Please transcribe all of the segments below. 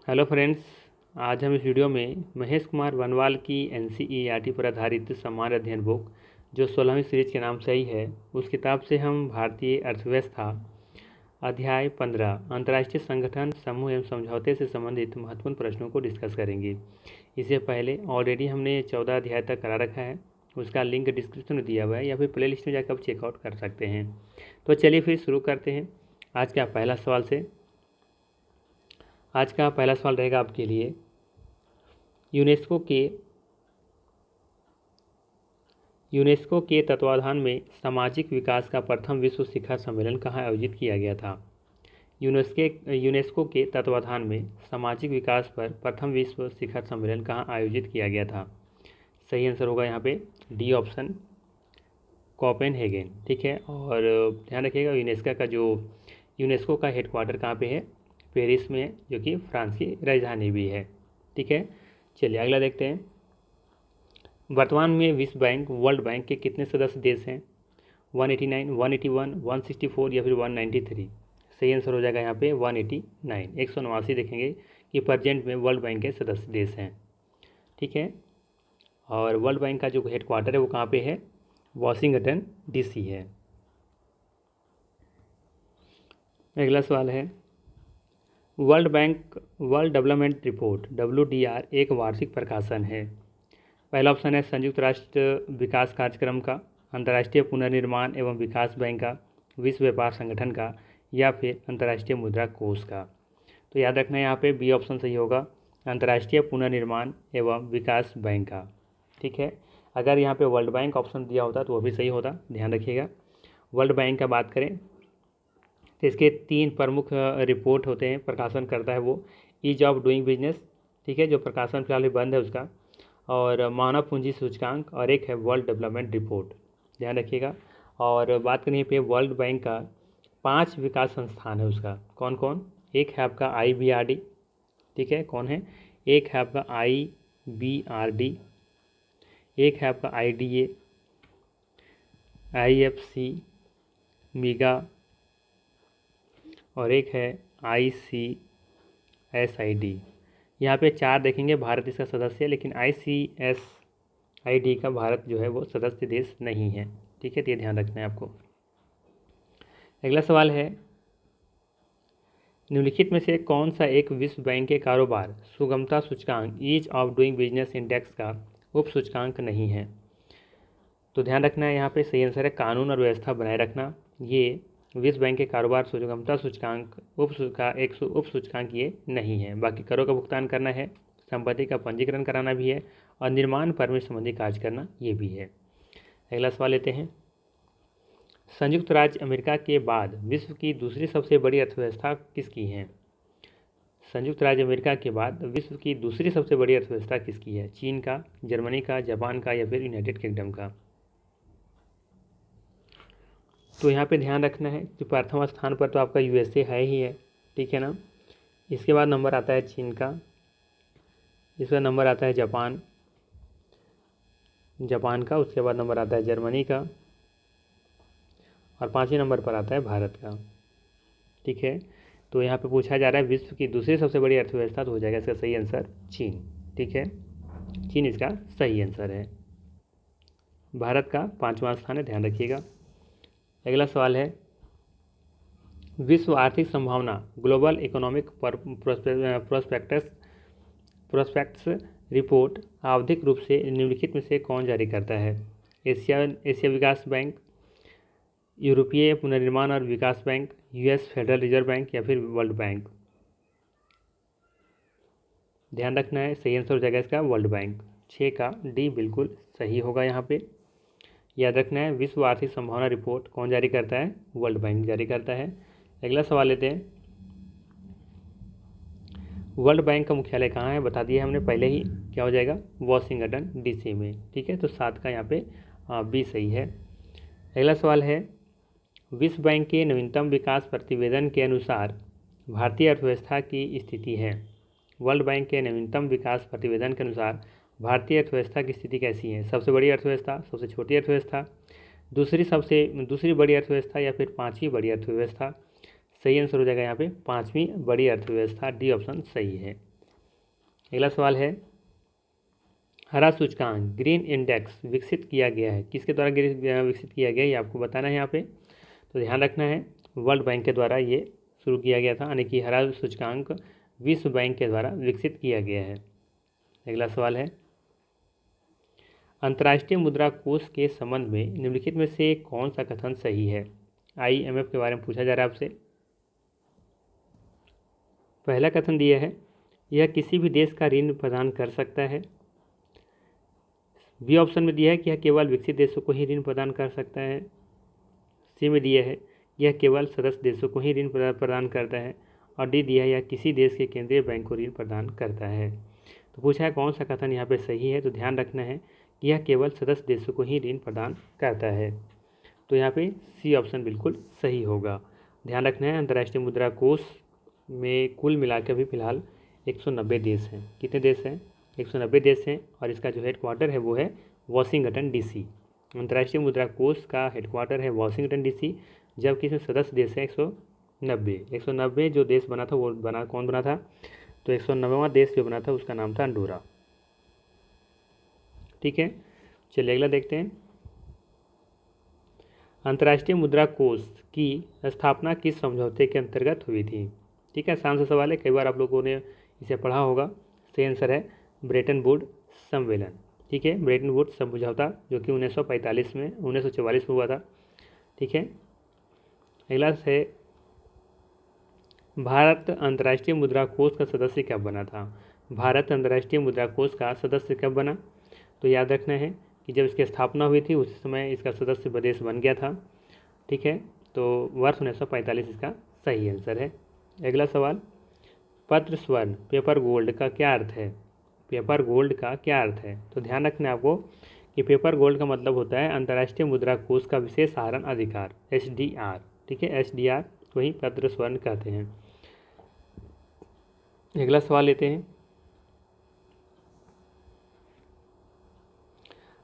Hello friends. आज हम इस वीडियो में महेश कुमार बनवाल की एनसीईआरटी पर आधारित सामान्य अध्ययन बुक जो 16वीं सीरीज के नाम से ही है, उस किताब से हम भारतीय अर्थव्यवस्था अध्याय 15 अंतर्राष्ट्रीय संगठन समूह एवं समझौते से संबंधित महत्वपूर्ण प्रश्नों को डिस्कस करेंगे। इससे पहले ऑलरेडी हमने 14 अध्याय तक करा रखा है, उसका लिंक डिस्क्रिप्शन में दिया हुआ है या फिर प्ले लिस्ट में जाकर आप चेकआउट कर सकते हैं। तो चलिए फिर शुरू करते हैं आज का पहला सवाल से। आज का पहला सवाल रहेगा आपके लिए, यूनेस्को के तत्वाधान में सामाजिक विकास का प्रथम विश्व शिखर सम्मेलन कहाँ आयोजित किया गया था। यूनेस्को के तत्वाधान में सामाजिक विकास पर प्रथम विश्व शिखर सम्मेलन कहाँ आयोजित किया गया था। सही आंसर होगा यहाँ पे डी ऑप्शन, कोपेनहेगन। ठीक है, और ध्यान रखिएगा यूनेस्को का हेडक्वार्टर कहाँ पे है, पेरिस में है, जो कि फ्रांस की राजधानी भी है। ठीक है, चलिए अगला देखते हैं। वर्तमान में विश्व बैंक, वर्ल्ड बैंक के कितने सदस्य देश हैं। 189, 181, 164 या फिर 193। सही आंसर हो जाएगा यहाँ पे 189, 189 देखेंगे कि प्रेजेंट में वर्ल्ड बैंक के सदस्य देश हैं। ठीक है, और वर्ल्ड बैंक का जो हेडक्वार्टर है वो कहाँ पे है, वाशिंगटन डीसी है। अगला सवाल है, वर्ल्ड डेवलपमेंट रिपोर्ट WDR एक वार्षिक प्रकाशन है। पहला ऑप्शन है संयुक्त राष्ट्र विकास कार्यक्रम का, अंतर्राष्ट्रीय पुनर्निर्माण एवं विकास बैंक का, विश्व व्यापार संगठन का, या फिर अंतर्राष्ट्रीय मुद्रा कोष का। तो याद रखना है यहाँ पे बी ऑप्शन सही होगा, अंतर्राष्ट्रीय पुनर्निर्माण एवं विकास बैंक का। ठीक है, अगर यहाँ पे वर्ल्ड बैंक ऑप्शन दिया होता तो वो भी सही होता, ध्यान रखिएगा। वर्ल्ड बैंक का बात करें तो इसके 3 प्रमुख रिपोर्ट होते हैं, प्रकाशन करता है वो। ईज ऑफ डूइंग बिजनेस, ठीक है, जो प्रकाशन फिलहाल बंद है उसका, और मानव पूंजी सूचकांक, और एक है वर्ल्ड डेवलपमेंट रिपोर्ट, ध्यान रखिएगा। और बात करें पे वर्ल्ड बैंक का 5 विकास संस्थान है उसका, कौन कौन। एक है आपका IBRD, ठीक है, कौन है, एक है आपका IBRD, एक है आपका IDA, IFC, मीगा, और एक है ICSID। यहाँ पे 4 देखेंगे, भारत इसका सदस्य है, लेकिन ICSID का भारत जो है वो सदस्य देश नहीं है। ठीक है, तो ये ध्यान रखना है आपको। अगला सवाल है, निम्नलिखित में से कौन सा एक विश्व बैंक के कारोबार सुगमता सूचकांक ease of doing business index का उप सूचकांक नहीं है। तो ध्यान रखना है यहाँ पे सही आंसर है कानून और व्यवस्था बनाए रखना। ये विश्व बैंक के कारोबार सुगमता सूचकांक उप सूचकांक ये नहीं है। बाकी करों का भुगतान करना है, संपत्ति का पंजीकरण कराना भी है, और निर्माण परमिट संबंधी कार्य करना ये भी है। अगला सवाल लेते हैं, संयुक्त राज्य अमेरिका के बाद विश्व की दूसरी सबसे बड़ी अर्थव्यवस्था किसकी है। संयुक्त राज्य अमेरिका के बाद विश्व की दूसरी सबसे बड़ी अर्थव्यवस्था किसकी है। चीन का, जर्मनी का, जापान का, या फिर यूनाइटेड किंगडम का। तो यहाँ पे ध्यान रखना है कि प्रथम स्थान पर तो आपका USA है ही है, ठीक है ना। इसके बाद नंबर आता है चीन का, इसका नंबर आता है जापान का, उसके बाद नंबर आता है जर्मनी का, और 5वें नंबर पर आता है भारत का। ठीक है, तो यहाँ पे पूछा जा रहा है विश्व की दूसरी सबसे बड़ी अर्थव्यवस्था, तो हो जाएगा इसका सही आंसर चीन। ठीक है, चीन इसका सही आंसर है। भारत का 5वां स्थान है, ध्यान रखिएगा। अगला सवाल है, विश्व आर्थिक संभावना ग्लोबल इकोनॉमिक प्रोस्पेक्ट्स रिपोर्ट आवधिक रूप से निम्नलिखित में से कौन जारी करता है। एशिया विकास बैंक, यूरोपीय पुनर्निर्माण और विकास bank, US federal reserve bank, या फिर वर्ल्ड बैंक। ध्यान रखना है सही आंसर हो जाएगा इसका वर्ल्ड बैंक। 6 का डी बिल्कुल सही होगा यहाँ पे। याद रखना है विश्व आर्थिक संभावना रिपोर्ट कौन जारी करता है, वर्ल्ड बैंक जारी करता है। अगला सवाल लेते हैं, वर्ल्ड बैंक का मुख्यालय कहाँ है, बता दिया हमने पहले ही, क्या हो जाएगा, वाशिंगटन DC में। ठीक है, तो 7 का यहाँ पे बी सही है। अगला सवाल है, विश्व बैंक के नवीनतम विकास प्रतिवेदन के अनुसार भारतीय अर्थव्यवस्था की स्थिति है। वर्ल्ड बैंक के नवीनतम विकास प्रतिवेदन के अनुसार भारतीय अर्थव्यवस्था की स्थिति कैसी है। सबसे बड़ी अर्थव्यवस्था, सबसे छोटी अर्थव्यवस्था, दूसरी बड़ी अर्थव्यवस्था, या फिर 5वीं बड़ी अर्थव्यवस्था। सही आंसर हो जाएगा यहाँ पे 5वीं बड़ी अर्थव्यवस्था, डी ऑप्शन सही है। अगला सवाल है, हरा सूचकांक ग्रीन इंडेक्स विकसित किया गया है, किसके द्वारा विकसित किया गया है, ये आपको बताना है यहाँ पे। तो ध्यान रखना है, वर्ल्ड बैंक के द्वारा ये शुरू किया गया था, यानी कि हरा सूचकांक विश्व बैंक के द्वारा विकसित किया गया है। अगला सवाल है, अंतर्राष्ट्रीय मुद्रा कोष के संबंध में निम्नलिखित में से कौन सा कथन सही है। IMF के बारे में पूछा जा रहा है आपसे। पहला कथन दिया है, यह किसी भी देश का ऋण प्रदान कर सकता है। बी ऑप्शन में दिया है कि यह केवल विकसित देशों को ही ऋण प्रदान कर सकता है। सी में दिया है, यह केवल सदस्य देशों को ही ऋण प्रदान करता है। और डी दिया है, यह किसी देश के केंद्रीय बैंक को ऋण प्रदान करता है। तो पूछा है कौन सा कथन यहाँ पे सही है, तो ध्यान रखना है कि यह केवल सदस्य देशों को ही ऋण प्रदान करता है। तो यहाँ पे सी ऑप्शन बिल्कुल सही होगा। ध्यान रखना है, अंतर्राष्ट्रीय मुद्रा कोष में कुल मिलाकर भी फिलहाल 190 देश हैं। कितने देश हैं? 190 देश हैं। और इसका जो हेडक्वार्टर है वो है वाशिंगटन DC। अंतर्राष्ट्रीय मुद्रा कोष का हेडक्वार्टर है वाशिंगटन DC, जबकि इसमें सदस्य देश है 190। जो देश बना था वो कौन बना था? तो 190वां देश जो बना था उसका नाम था अंडोरा। ठीक है, चलिए अगला देखते हैं। अंतर्राष्ट्रीय मुद्रा कोष की स्थापना किस समझौते के अंतर्गत हुई थी? ठीक है, आसान सा सवाल है, कई बार आप लोगों ने इसे पढ़ा होगा। सही आंसर है ब्रेटन वुड सम्मेलन। ठीक है, ब्रेटन वुड समझौता जो कि 1944 में हुआ था। ठीक है, अगला है, भारत अंतर्राष्ट्रीय मुद्रा कोष का सदस्य कब बना था? भारत अंतर्राष्ट्रीय मुद्रा कोष का सदस्य कब बना? तो याद रखना है कि जब इसकी स्थापना हुई थी उस समय इसका सदस्य देश बन गया था। ठीक है, तो वर्ष 1945 इसका सही आंसर है। अगला सवाल, पत्र स्वर्ण पेपर गोल्ड का क्या अर्थ है? पेपर गोल्ड का क्या अर्थ है? तो ध्यान रखना है आपको कि पेपर गोल्ड का मतलब होता है अंतर्राष्ट्रीय मुद्रा कोष का विशेष आहरण अधिकार, SDR। ठीक है, SDR को ही पत्र स्वर्ण कहते हैं। अगला सवाल लेते हैं,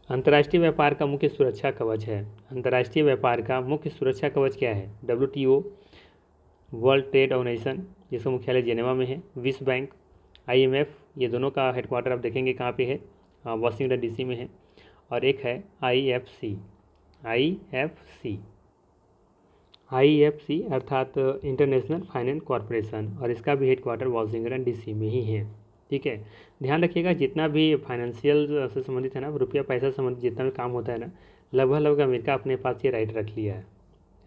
अंतर्राष्ट्रीय व्यापार का मुख्य सुरक्षा कवच है। अंतर्राष्ट्रीय व्यापार का मुख्य सुरक्षा कवच क्या है? WTO, वर्ल्ड ट्रेड ऑर्गेनाइजेशन जिसका मुख्यालय जेनेवा में है, विश्व बैंक, IMF, ये दोनों का हेडक्वार्टर आप देखेंगे कहाँ पे है? वाशिंगटन DC में है। और एक है IFC अर्थात इंटरनेशनल फाइनेंस कॉरपोरेशन, और इसका भी हेडक्वार्टर वाशिंगटन DC में ही है। ठीक है, ध्यान रखिएगा जितना भी फाइनेंशियल से संबंधित है ना, रुपया पैसा से संबंधित जितना भी काम होता है ना, लगभग अमेरिका अपने पास ये राइट रख लिया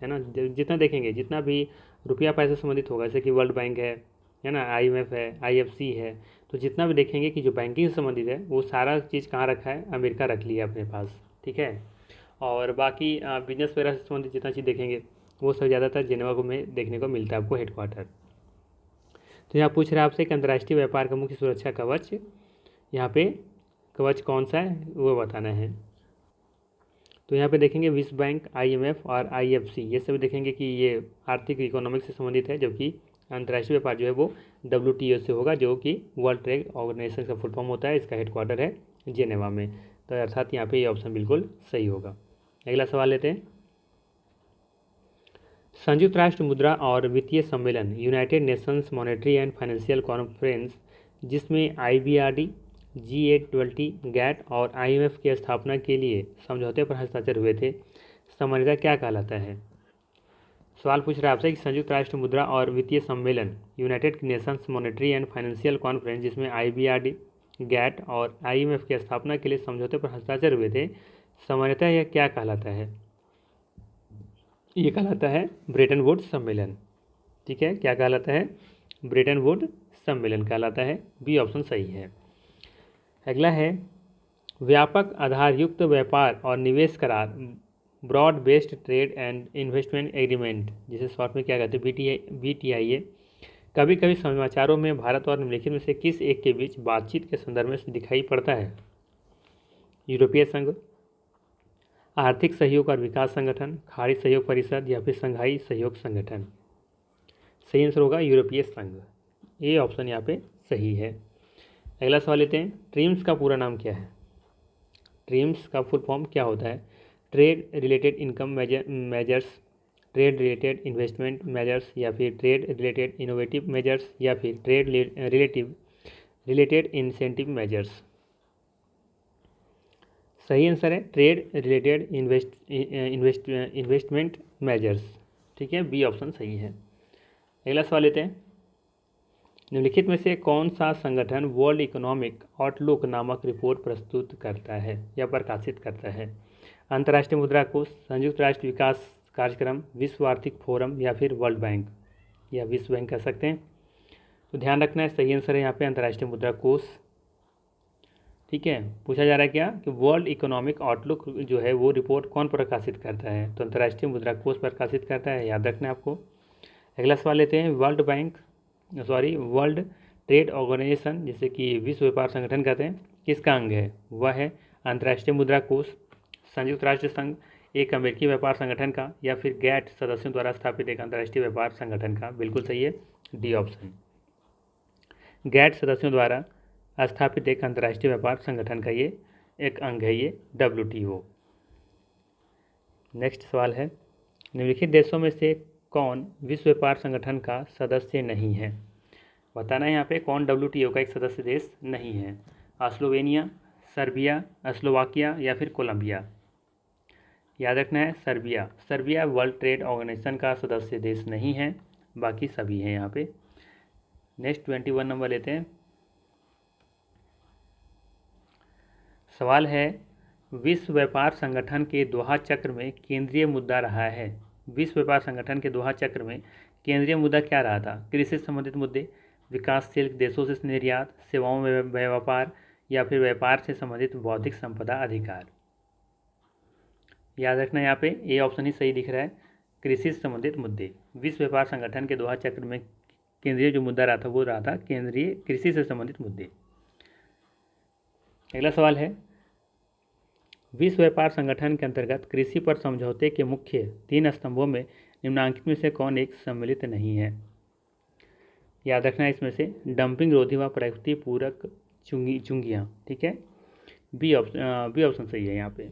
है ना। जितना देखेंगे जितना भी रुपया पैसा संबंधित होगा, जैसे कि वर्ल्ड बैंक है ना, IMF है, IFC है, तो जितना भी देखेंगे कि जो बैंकिंग से संबंधित है वो सारा चीज़ कहाँ रखा है? अमेरिका रख लिया अपने पास। ठीक है, और बाकी बिजनेस वगैरह से संबंधित जितना चीज़ देखेंगे वो सब ज़्यादातर जेनेवा में देखने को मिलता है आपको हेडक्वार्टर। तो यहाँ पूछ रहा है आपसे कि अंतर्राष्ट्रीय व्यापार का मुख्य सुरक्षा कवच, यहाँ पे कवच कौन सा है वो बताना है। तो यहाँ पे देखेंगे विश्व बैंक, IMF और IFC, ये सब देखेंगे कि ये आर्थिक इकोनॉमिक से संबंधित है, जबकि अंतर्राष्ट्रीय व्यापार जो है वो WTO से होगा, जो कि वर्ल्ड ट्रेड ऑर्गेनाइजेशन का फुल फॉर्म होता है। इसका हेडक्वार्टर है जेनेवा में। तो अर्थात यहाँ पे ये ऑप्शन बिल्कुल सही होगा। अगला सवाल लेते हैं, संयुक्त राष्ट्र मुद्रा और वित्तीय सम्मेलन United Nations monetary and financial conference, जिसमें IBRD, G8, GATT और IMF की स्थापना के लिए समझौते पर हस्ताक्षर हुए थे, सामान्यतः क्या कहलाता है? सवाल पूछ रहा है आपसे कि संयुक्त राष्ट्र मुद्रा और वित्तीय सम्मेलन United Nations monetary and financial conference, जिसमें IBRD, GATT और IMF की स्थापना के लिए समझौते पर हस्ताक्षर हुए थे, सामान्यतः यह क्या कहलाता है? ये कहलाता है ब्रेटन वुड्स सम्मेलन। ठीक है, क्या कहलाता है? ब्रेटन वुड सम्मेलन कहलाता है। बी ऑप्शन सही है। अगला है, व्यापक आधारयुक्त व्यापार और निवेश करार, broad based trade and investment agreement, जिसे शॉर्ट में क्या कहते हैं? BTIA, कभी कभी समाचारों में भारत और निम्नलिखित में से किस एक के बीच बातचीत के संदर्भ में दिखाई पड़ता है? यूरोपीय संघ, आर्थिक सहयोग और विकास संगठन, खाड़ी सहयोग परिषद या फिर संघाई सहयोग संगठन। सही आंसर होगा यूरोपीय संघ। ये ऑप्शन यहाँ पे सही है। अगला सवाल लेते हैं, ट्रिम्स का पूरा नाम क्या है? ट्रिम्स का फुल फॉर्म क्या होता है? Trade related income measures, trade related investment measures, या फिर ट्रेड रिलेटेड इनोवेटिव मेजर्स, या फिर trade relative related incentive measures. सही आंसर है ट्रेड रिलेटेड इन्वेस्टमेंट मेजर्स। ठीक है, बी ऑप्शन सही है। अगला सवाल लेते हैं। निम्नलिखित में से कौन सा संगठन वर्ल्ड इकोनॉमिक आउटलुक नामक रिपोर्ट प्रस्तुत करता है या प्रकाशित करता है? अंतर्राष्ट्रीय मुद्रा कोष, संयुक्त राष्ट्र विकास कार्यक्रम, विश्व आर्थिक फोरम या फिर वर्ल्ड बैंक या विश्व बैंक कह सकते हैं। तो ध्यान रखना है, सही आंसर है यहाँ पे अंतर्राष्ट्रीय मुद्रा कोष। ठीक है, पूछा जा रहा है क्या कि वर्ल्ड इकोनॉमिक आउटलुक जो है वो रिपोर्ट कौन प्रकाशित करता है? तो अंतर्राष्ट्रीय मुद्रा कोष प्रकाशित करता है, याद रखना है आपको। अगला सवाल लेते हैं। वर्ल्ड ट्रेड ऑर्गेनाइजेशन, जैसे कि विश्व व्यापार संगठन कहते हैं, किसका अंग है? वह है अंतर्राष्ट्रीय मुद्रा कोष, संयुक्त राष्ट्र संघ, एक अमेरिकी व्यापार संगठन का, या फिर गैट सदस्यों द्वारा स्थापित एक अंतर्राष्ट्रीय व्यापार संगठन का। बिल्कुल सही है, डी ऑप्शन। गैट सदस्यों द्वारा स्थापित एक अंतर्राष्ट्रीय व्यापार संगठन का ये एक अंग है, ये WTO। नेक्स्ट सवाल है। निम्नलिखित देशों में से कौन विश्व व्यापार संगठन का सदस्य नहीं है? बताना है यहाँ पे कौन WTO का एक सदस्य देश नहीं है। स्लोवेनिया, सर्बिया, स्लोवाकिया या फिर कोलंबिया। याद रखना है Serbia. Serbia world trade organisation का सदस्य देश नहीं है, बाकी सभी हैं यहाँ पे। नेक्स्ट 21 नंबर लेते हैं। सवाल है, विश्व व्यापार संगठन के दोहा चक्र में केंद्रीय मुद्दा रहा है। विश्व व्यापार संगठन के दोहा चक्र में केंद्रीय मुद्दा क्या रहा था? कृषि से संबंधित मुद्दे, विकासशील देशों से निर्यात, सेवाओं में व्यापार या फिर व्यापार से संबंधित बौद्धिक संपदा अधिकार। याद रखना यहाँ पे ए ऑप्शन ही सही दिख रहा है, कृषि से संबंधित मुद्दे। विश्व व्यापार संगठन के दोहा चक्र में केंद्रीय जो मुद्दा रहा था वो रहा था केंद्रीय कृषि से संबंधित मुद्दे। अगला सवाल है, विश्व व्यापार संगठन के अंतर्गत कृषि पर समझौते के मुख्य 3 स्तंभों में निम्नांकित में से कौन एक सम्मिलित नहीं है? याद रखना है इसमें से डंपिंग रोधी व प्रगति पूरक चुंगियाँ। ठीक है, बी ऑप्शन सही है यहाँ पे।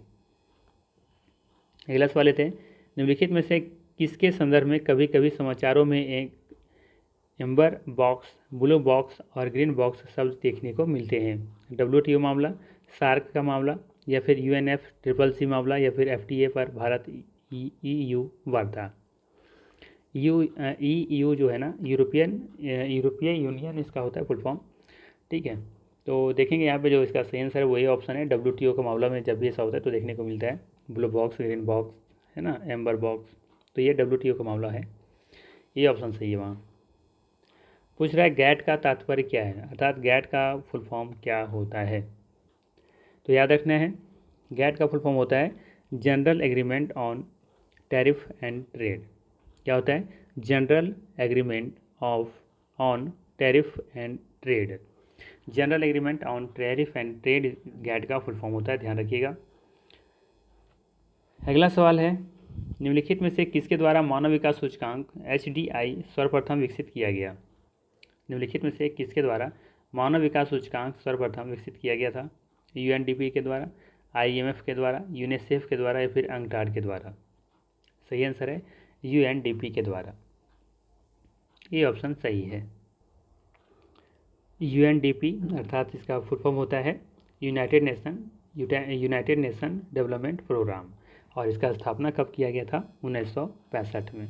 अगला सवाल लेते हैं। निम्नलिखित में से किसके संदर्भ में कभी कभी समाचारों में एक एम्बर बॉक्स, ब्लू बॉक्स और ग्रीन बॉक्स शब्द देखने को मिलते हैं? WTO मामला, सार्क का मामला या फिर UNFCCC मामला या फिर FTA पर भारत EU वार्ता। EU जो है ना, यूरोपीय यूनियन इसका होता है फुल फॉर्म। ठीक है, तो देखेंगे यहाँ पे जो इसका सही आंसर है वही ऑप्शन है। WTO का मामला में जब भी ऐसा होता है तो देखने को मिलता है ब्लू बॉक्स, ग्रीन बॉक्स, है ना, एम्बर बॉक्स। तो ये WTO का मामला है, ये ऑप्शन सही है वहाँ। पूछ रहा है गैट का तात्पर्य क्या है, अर्थात गैट का फुल फॉर्म क्या होता है? तो याद रखना है गैट का फुल फॉर्म होता है general agreement on tariff and trade. क्या होता है? General agreement on tariff and trade. General agreement on tariff and trade GATT का फुल फॉर्म होता है, ध्यान रखिएगा। अगला सवाल है, निम्नलिखित में से किसके द्वारा मानव विकास सूचकांक HDI सर्वप्रथम विकसित किया गया? निम्नलिखित में से किसके द्वारा मानव विकास सूचकांक सर्वप्रथम विकसित किया गया था? UNDP के द्वारा, IMF के द्वारा, यूनिसेफ के द्वारा या फिर अंकटाड के द्वारा? सही आंसर है UNDP के द्वारा, ये ऑप्शन सही है। UNDP अर्थात इसका फुल फॉर्म होता है यूनाइटेड नेशन डेवलपमेंट प्रोग्राम, और इसका स्थापना कब किया गया था? 1965 में।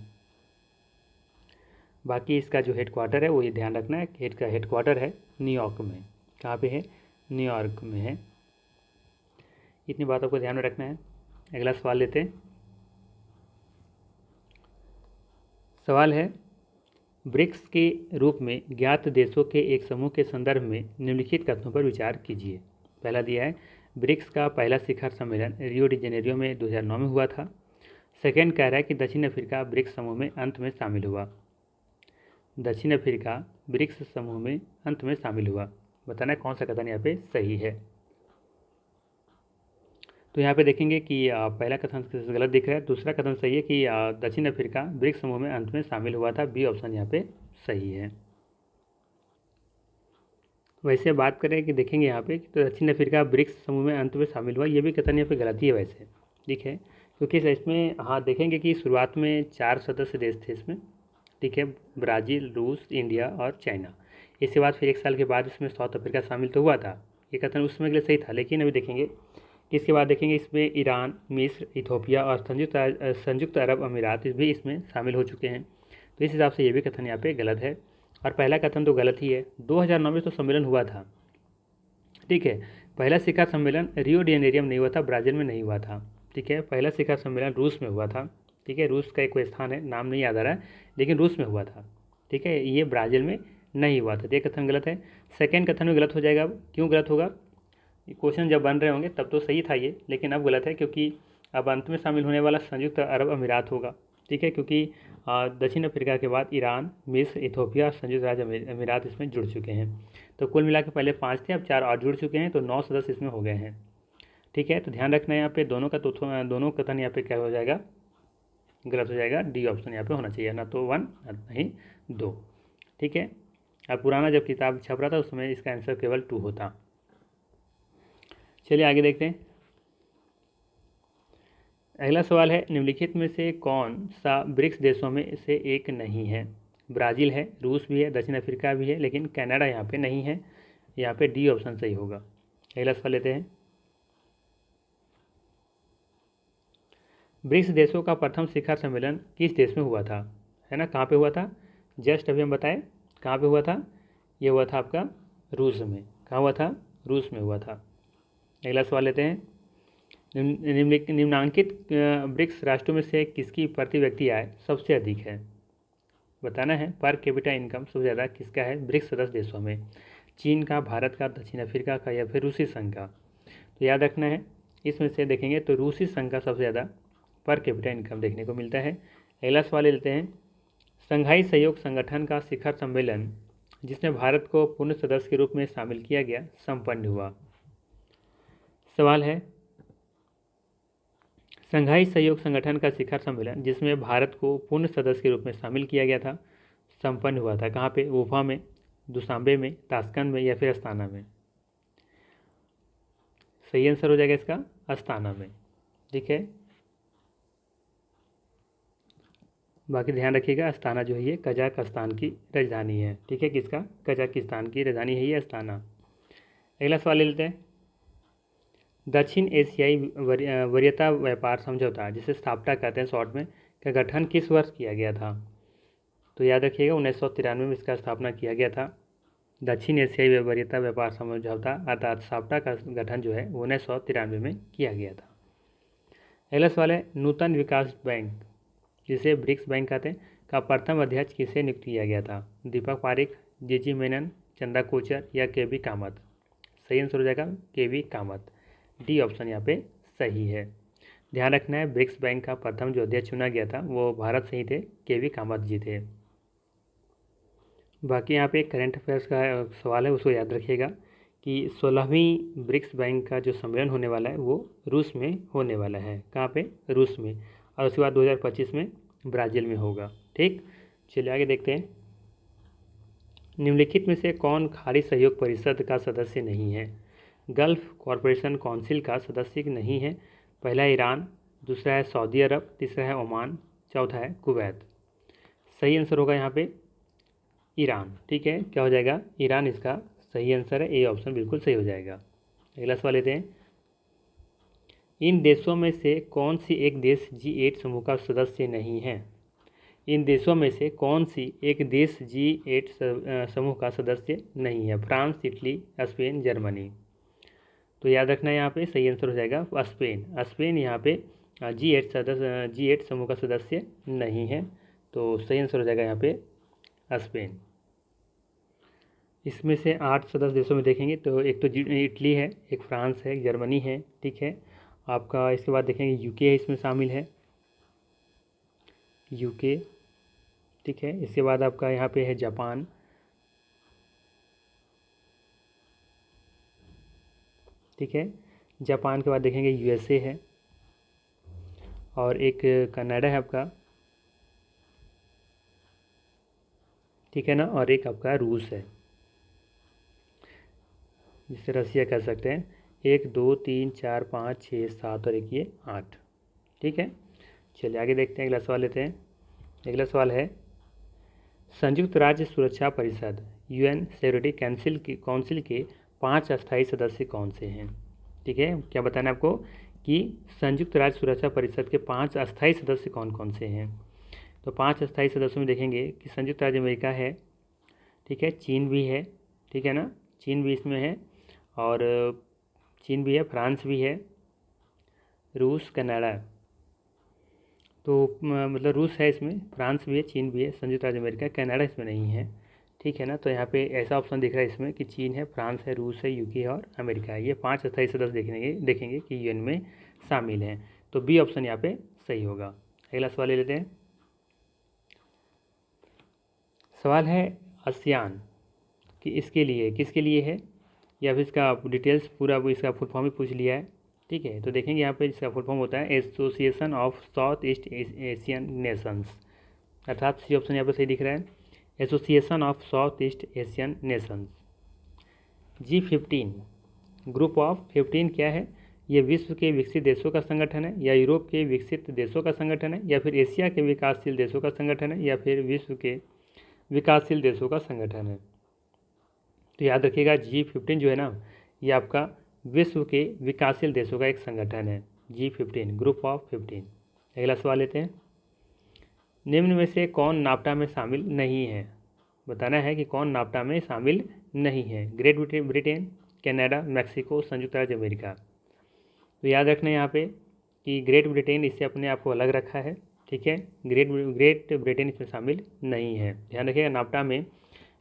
बाकी इसका जो हेडक्वार्टर है वो ये ध्यान रखना है, इसका हेडक्वार्टर है न्यूयॉर्क में। कहाँ पे है? न्यूयॉर्क में है। इतनी बातों को ध्यान में रखना है। अगला सवाल लेते हैं। सवाल है, ब्रिक्स के रूप में ज्ञात देशों के एक समूह के संदर्भ में निम्नलिखित कथनों पर विचार कीजिए। पहला दिया है, ब्रिक्स का पहला शिखर सम्मेलन रियो डी जेनेरियो में 2009 में हुआ था। सेकेंड कह रहा है कि दक्षिण अफ्रीका ब्रिक्स समूह में अंत में शामिल हुआ। दक्षिण अफ्रीका ब्रिक्स समूह में अंत में शामिल हुआ। बताना कौन सा कथन यहाँ पे सही है। तो यहाँ पे देखेंगे कि पहला कथन गलत दिख रहा है, दूसरा कथन सही है कि दक्षिण अफ्रीका ब्रिक्स समूह में अंत में शामिल हुआ था। बी ऑप्शन यहाँ पे सही है। वैसे बात करें कि देखेंगे यहाँ पे तो दक्षिण अफ्रीका ब्रिक्स समूह में अंत में शामिल हुआ, ये भी कथन यहाँ पे गलती है वैसे, ठीक है, क्योंकि इसमें हाँ देखेंगे कि शुरुआत में 4 सदस्य देश थे इसमें, ठीक है, ब्राज़ील, रूस, इंडिया और चाइना। इसके बाद फिर 1 साल के बाद इसमें साउथ अफ्रीका शामिल तो हुआ था, ये कथन उस समय के लिए सही था, लेकिन अभी देखेंगे कि इसके बाद देखेंगे इसमें ईरान, मिस्र, इथोपिया और संयुक्त अरब अमीरात भी इसमें शामिल हो चुके हैं। तो इस हिसाब से ये भी कथन यहाँ पे गलत है, और पहला कथन तो गलत ही है। 2009 में तो सम्मेलन हुआ था, ठीक है। पहला शिखर सम्मेलन रियो डी जेनेरियो में नहीं हुआ था, ब्राज़ील में नहीं हुआ था, ठीक है। पहला शिखर सम्मेलन रूस में हुआ था, ठीक है। रूस का एक कोई स्थान है, नाम नहीं याद आ रहा है, लेकिन रूस में हुआ था, ठीक है। ये ब्राज़ील में नहीं हुआ था, ये कथन गलत है। सेकेंड कथन भी गलत हो जाएगा। अब क्यों गलत होगा, क्वेश्चन जब बन रहे होंगे तब तो सही था ये, लेकिन अब गलत है क्योंकि अब अंत में शामिल होने वाला संयुक्त अरब अमीरात होगा, ठीक है। क्योंकि दक्षिण अफ्रीका के बाद ईरान, मिस्र, इथोपिया और संयुक्त राज्य अमीरात इसमें जुड़ चुके हैं। तो कुल मिला के पहले 5 थे, अब 4 और जुड़ चुके हैं, तो 9 सदस्य इसमें हो गए हैं, ठीक है। तो ध्यान रखना है यहाँ पे दोनों कथन यहाँ पे क्या हो जाएगा, गलत हो जाएगा। डी ऑप्शन यहाँ पे होना चाहिए, ना तो 1 नहीं 2, ठीक है। अब पुराना जब किताब छप रहा था उस समय इसका आंसर केवल 2 होता। चलिए आगे देखते हैं। अगला सवाल है, निम्नलिखित में से कौन सा ब्रिक्स देशों में से एक नहीं है। ब्राज़ील है, रूस भी है, दक्षिण अफ्रीका भी है, लेकिन कनाडा यहाँ पे नहीं है। यहाँ पे डी ऑप्शन सही होगा। अगला सवाल लेते हैं। ब्रिक्स देशों का प्रथम शिखर सम्मेलन किस देश में हुआ था, है ना, कहाँ पे हुआ था, जस्ट अभी हम बताए कहाँ पे हुआ था, ये हुआ था आपका रूस में। कहाँ हुआ था, रूस में हुआ था। अगला सवाल लेते हैं। निम्नांकित ब्रिक्स राष्ट्रों में से किसकी प्रति व्यक्ति आय सबसे अधिक है, बताना है। पर कैपिटा इनकम सबसे ज़्यादा किसका है ब्रिक्स सदस्य देशों में, चीन का, भारत का, दक्षिण अफ्रीका का या फिर रूसी संघ का। तो याद रखना है, इसमें से देखेंगे तो रूसी संघ का सबसे ज़्यादा पर कैपिटा इनकम देखने को मिलता है। अगला सवाल लेते हैं। संघाई सहयोग संगठन का शिखर सम्मेलन जिसमें भारत को पूर्ण सदस्य के रूप में शामिल किया गया संपन्न हुआ। सवाल है, संघाई सहयोग संगठन का शिखर सम्मेलन जिसमें भारत को पूर्ण सदस्य के रूप में शामिल किया गया था संपन्न हुआ था कहाँ पे, उफा में, दुशांबे में, ताशकंद में या फिर अस्ताना में। सही आंसर हो जाएगा इसका अस्ताना में, ठीक है। बाकी ध्यान रखिएगा, अस्ताना जो है ये कजाकिस्तान की राजधानी है, ठीक है। किसका, कजाकिस्तान की राजधानी है ये अस्ताना। अगला सवाल ले लेते हैं। दक्षिण एशियाई वरीयता व्यापार समझौता जिसे स्थापना कहते हैं शॉर्ट में, का गठन किस वर्ष किया गया था। तो याद रखिएगा 1993 में इसका स्थापना किया गया था। दक्षिण एशियाई वरीयता व्यापार समझौता अर्थात स्थापना का गठन जो है 1993 में किया गया था। अगला सवाल है, नूतन विकास बैंक जिसे ब्रिक्स बैंक कहते हैं का प्रथम अध्यक्ष किसे नियुक्त किया गया था। दीपक पारेख, जीजी मेनन, चंदा कोचर या के.वी. कामत। सही आंसर हो जाएगा के.वी. कामत। डी ऑप्शन यहाँ पे सही है। ध्यान रखना है, ब्रिक्स बैंक का प्रथम जो अध्यक्ष चुना गया था वो भारत से ही थे, के.वी. कामत जी थे। बाकी यहाँ पे करंट अफेयर्स का सवाल है, उसको याद रखिएगा कि 16वीं ब्रिक्स बैंक का जो सम्मेलन होने वाला है वो रूस में होने वाला है। कहाँ पे, रूस में, और उसके बाद 2025 में ब्राज़ील में होगा, ठीक। चलिए आगे देखते हैं। निम्नलिखित में से कौन खाड़ी सहयोग परिषद का सदस्य नहीं है। गल्फ कॉरपोरेशन काउंसिल का सदस्य नहीं है। पहला है ईरान, दूसरा है सऊदी अरब, तीसरा है ओमान, चौथा है कुवैत। सही आंसर होगा यहाँ पे ईरान, ठीक है। क्या हो जाएगा, ईरान इसका सही आंसर है, ए ऑप्शन बिल्कुल सही हो जाएगा। अगला सवाल लेते हैं। इन देशों में से कौन सी एक देश G8 समूह का सदस्य नहीं है। इन देशों में से कौन सी एक देश G8 समूह का सदस्य नहीं है। France, Italy, Spain, Germany. तो याद रखना है यहाँ पे सही आंसर हो जाएगा स्पेन। स्पेन यहाँ पे G8 समूह का सदस्य नहीं है, तो सही आंसर हो जाएगा यहाँ पे स्पेन। इसमें से 8 सदस्य देशों में देखेंगे तो एक तो इटली है, एक फ्रांस है, एक जर्मनी है, ठीक है। आपका इसके बाद देखेंगे यूके है, इसमें शामिल है यूके, ठीक है। इसके बाद आपका यहाँ पे है जापान, ठीक है। जापान के बाद देखेंगे यूएसए है, और एक कनाडा है आपका, ठीक है ना, और एक आपका रूस है जिसे रसिया कह सकते हैं। 1 2 3 4 5 6 7 और एक ये 8, ठीक है। चलिए आगे देखते हैं, अगला सवाल लेते हैं। अगला सवाल है, संयुक्त राज्य सुरक्षा परिषद यूएन सिक्योरिटी काउंसिल के 5 अस्थायी सदस्य कौन से हैं? ठीक है, क्या बताना है आपको कि संयुक्त राष्ट्र सुरक्षा परिषद के 5 अस्थायी सदस्य कौन कौन से हैं? तो 5 अस्थायी सदस्यों में देखेंगे कि संयुक्त राज्य अमेरिका है, ठीक है, चीन भी है, ठीक है ना, चीन भी इसमें है, और चीन भी है, फ्रांस भी है, रूस, कनाडा, तो मतलब रूस है इसमें, फ्रांस भी है, चीन भी है, संयुक्त राज्य अमेरिका, कनाडा इसमें नहीं है, ठीक है ना। तो यहाँ पे ऐसा ऑप्शन दिख रहा है इसमें कि चीन है, फ्रांस है, रूस है, यूके है और अमेरिका है। ये 5 अस्थायी सदस्य देखेंगे कि यूएन में शामिल हैं। तो बी ऑप्शन यहाँ पे सही होगा। अगला सवाल ले लेते हैं। सवाल है आसियान कि इसके लिए किसके लिए है, या फिर इसका डिटेल्स पूरा इसका फुल फॉर्म ही पूछ लिया है, ठीक है। तो देखेंगे यहाँ पे इसका फुल फॉर्म होता है association of south east Asian Nations, अर्थात सी ऑप्शन यहाँ पर सही दिख रहा है, association of south east Asian Nations. G15 group of 15 क्या है? ये विश्व के विकसित देशों का संगठन है, या यूरोप के विकसित देशों का संगठन है, या फिर एशिया के विकासशील देशों का संगठन है, या फिर विश्व के विकासशील देशों का संगठन है? तो याद रखिएगा G15 जो है ना, ये आपका विश्व के विकासशील देशों का एक संगठन है, G15 ग्रुप ऑफ 15। अगला सवाल लेते हैं। निम्न में से कौन नाफ्टा में शामिल नहीं है? बताना है कि कौन नाफ्टा में शामिल नहीं है। ग्रेट ब्रिटेन, कनाडा, मैक्सिको, संयुक्त राज्य अमेरिका। तो याद रखना है यहाँ पे कि ग्रेट ब्रिटेन इससे अपने आप को अलग रखा है, ठीक है। ग्रेट ब्रिटेन इसमें शामिल नहीं है। ध्यान रखिएगा नाफ्टा में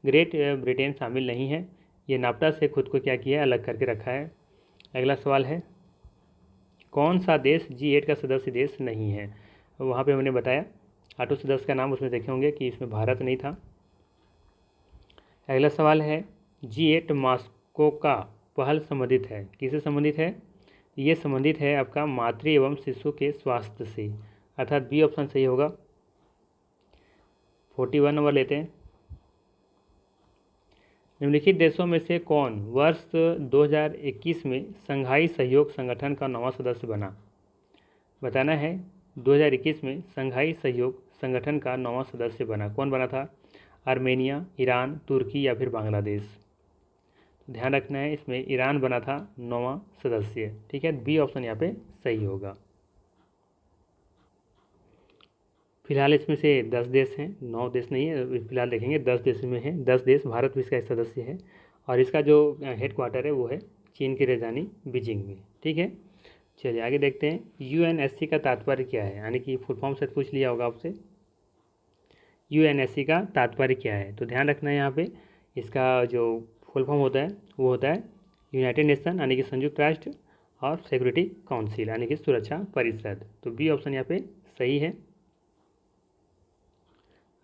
ग्रेट ब्रिटेन शामिल नहीं है, ये नाफ्टा से खुद को क्या किया है, अलग करके रखा है। अगला सवाल है कौन सा देश G8 का सदस्य देश नहीं है? वहाँ पे मैंने बताया 8 सदस्य का नाम उसमें देखे होंगे कि इसमें भारत नहीं था। अगला सवाल है G8 मॉस्को का पहल संबंधित है, किससे संबंधित है? ये संबंधित है आपका मातृ एवं शिशु के स्वास्थ्य से, अर्थात बी ऑप्शन सही होगा। 41 नंबर लेते हैं। निम्नलिखित देशों में से कौन वर्ष 2021 में संघाई सहयोग संगठन का नवा सदस्य बना? बताना है 2021 में संघाई सहयोग संगठन का नवा सदस्य बना, कौन बना था? आर्मेनिया, ईरान, तुर्की या फिर बांग्लादेश? ध्यान रखना है इसमें ईरान बना था नवा सदस्य, ठीक है। बी ऑप्शन यहाँ पे सही होगा। फिलहाल इसमें से 10 देश हैं, 9 देश नहीं है, फिलहाल देखेंगे 10 देश में है, 10 देश, भारत भी इसका एक सदस्य है, और इसका जो हेड क्वार्टर है वो है चीन की राजधानी बीजिंग में, ठीक है। चलिए आगे देखते हैं। UNSC का तात्पर्य क्या है, यानी कि फुल फॉर्म से पूछ लिया होगा आपसे, UNSC का तात्पर्य क्या है? तो ध्यान रखना है यहाँ पे इसका जो फुल फॉर्म होता है वो होता है यूनाइटेड नेशन यानी कि संयुक्त राष्ट्र, और सिक्योरिटी काउंसिल यानी कि सुरक्षा परिषद। तो बी ऑप्शन यहाँ पे सही है।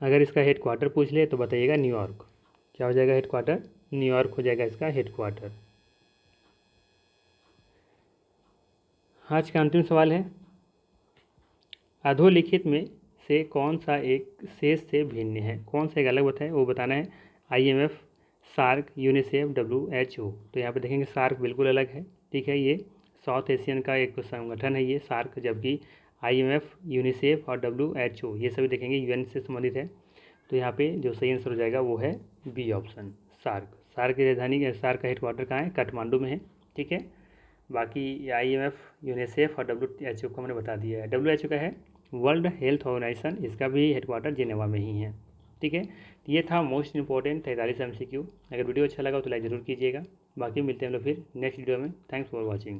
अगर इसका हेड क्वार्टर पूछ ले तो बताइएगा न्यूयॉर्क। क्या हो जाएगा हेड क्वार्टर? न्यूयॉर्क हो जाएगा इसका हेड क्वार्टर। आज का अंतिम सवाल है अधोलिखित में से कौन सा एक शेष से भिन्न है? कौन सा एक अलग बताए वो बताना है। IMF, SAARC, UNICEF, WHO। तो यहाँ पे देखेंगे सार्क बिल्कुल अलग है, ठीक है, ये साउथ एशियन का एक संगठन है ये सार्क, जबकि IMF, यूनिसेफ और WHO ये सभी देखेंगे UN से संबंधित है। तो यहाँ पे जो सही आंसर हो जाएगा वो है बी ऑप्शन, सार्क। सार्क की राजधानी, सार्क का हेडक्वार्टर कहाँ है? काठमांडू में है, ठीक है। बाकी IMF, यूनिसेफ और WHO को मैंने बता दिया है। WHO का है वर्ल्ड हेल्थ ऑर्गेनाइजेशन, इसका भी हेडक्वार्टर जिनेवा में ही है, ठीक है। ये था मोस्ट इंपॉर्टेंट 43 MCQ। अगर वीडियो अच्छा लगा तो लाइक ज़रूर कीजिएगा। बाकी मिलते हैं हम लोग फिर नेक्स्ट वीडियो में। Thanks for watching.